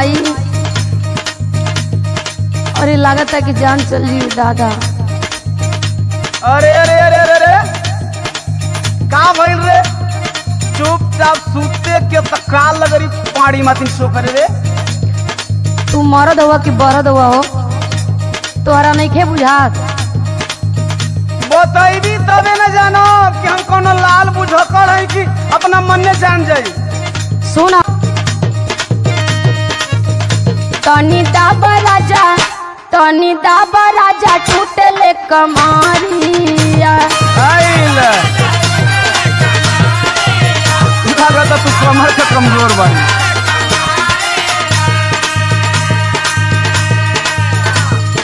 माई। अरे लागत है कि जान चल रही दादा। अरे अरे अरे अरे अरे का भइल रे? चुपचाप सूते के तकाल लगरी पाड़ी मातिन सो करे रे। तू मरद हुआ कि बरद हुआ हो, तोहरा नहीं खे बुझात। बतैबी तबे न जानो कि हम कोनो लाल बुझकर है कि अपना मन में जान जाई। सुना तनी दाबा राजा, तनी दाबा राजा, टूटले कमारिया। आइल लागत तू कमर के कमजोर बानी।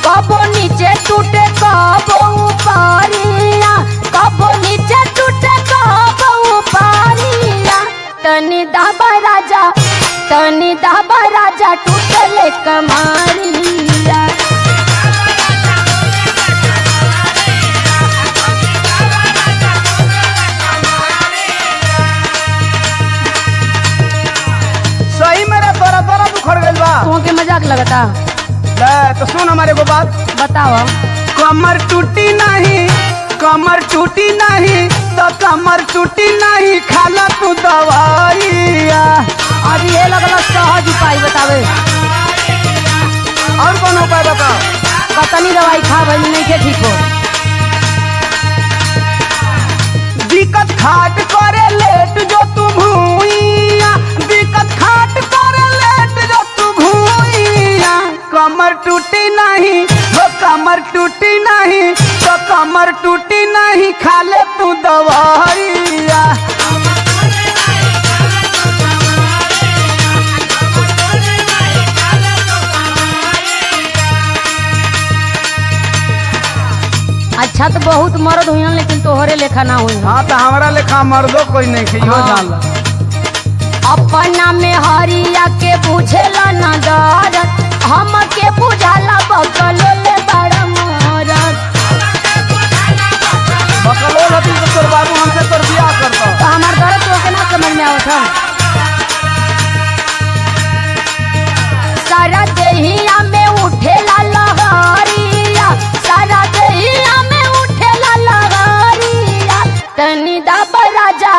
कबो नीचे टूटे कबो ऊपरिया, कबो नीचे टूटे कबो ऊपरिया। तनी दाबा राजा, तनी दाबा राजा, टूटले कमारिया। सही मेरा तोरा तोरा दुखड़ गइल बा। तुमके मजाक लगता? ले तो सुन हमारे को बात। बताओ। कमर टूटी नहीं, कमर टूटी नहीं तो कमर टूटी नहीं, खाला तू दवाइया। अब ये लगल सहज उपाय बतावे। और कौन उपाय बता? कतनी दवाई खा भइल नहीं के ठीक हो। दिक्कत खाट करे लेट जो तू भूइया, दिक्कत खाट करे लेट जो तू भूइया। कमर टूटी नहीं वो कमर टूटी नहीं तो कमर टूटी नहीं, खा ले तू दवाइया। अच्छा तो बहुत मर्द हुई लेकिन तोहरे लेखा ना हुई। हाँ तो हमारा लेखा मर्दो कोई नहीं खियो जान ला। अपना में हरिया के बुझेला न दरद, हम के बुझाला बकल ले बड़ा मरद। बकलो लती तो तोर बाबू हमसे तोर बियाह करता। तो हमार दर्द तो के ना समझ में आवत है। सारा देहिया में उठेला लहरिया, सारा देहिया में उठेला लहरिया। तनी दाबा राजा,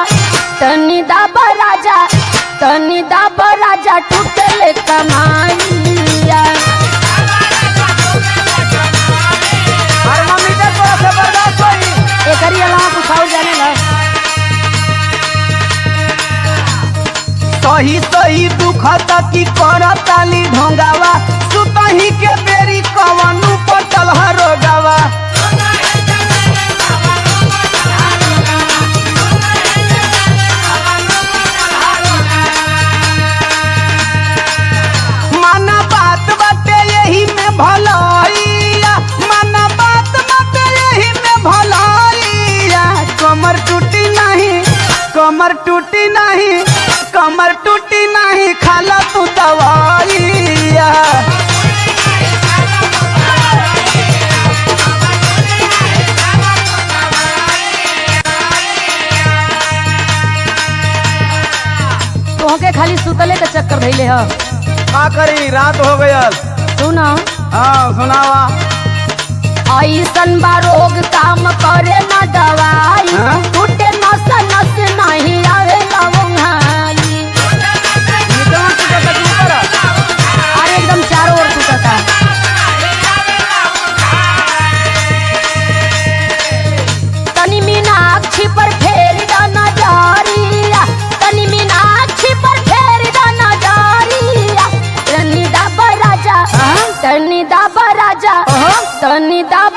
तनी दाबा राजा, तनी दाबा राजा, टूटले कमाइया। अरे मम्मी के तोरा से बर्दाश्त होई। एकरी अलावा कुछ और जाने ला। सही सही दुखता की करताली ढोंगावा, सुतही के बेरी कवनु पटल हरोगावा। माना बात बाटे यही में भलाइया, माना बात बाटे यही में भलाइया। कमर टूटी नहीं, कमर टूटी नहीं, कमर टूटी नहीं, खाला तू दवाइया। तोहके खाली सुतले के चक्कर धइले ह। का करी रात हो गयल। सुना हाँ सुनावा। ऐसन बा रोग काम करे न दवाई, हाँ? टूटे नस नस नहीं आवे लवंगाई। अरे एकदम चारों ओर टूटता। तनी मीनाक्षी पर फेर द नजरिया, तनी मीनाक्षी पर फेर द नजरिया। तनी दाबा राजा, तनी दाबा राजा, तनी दाबा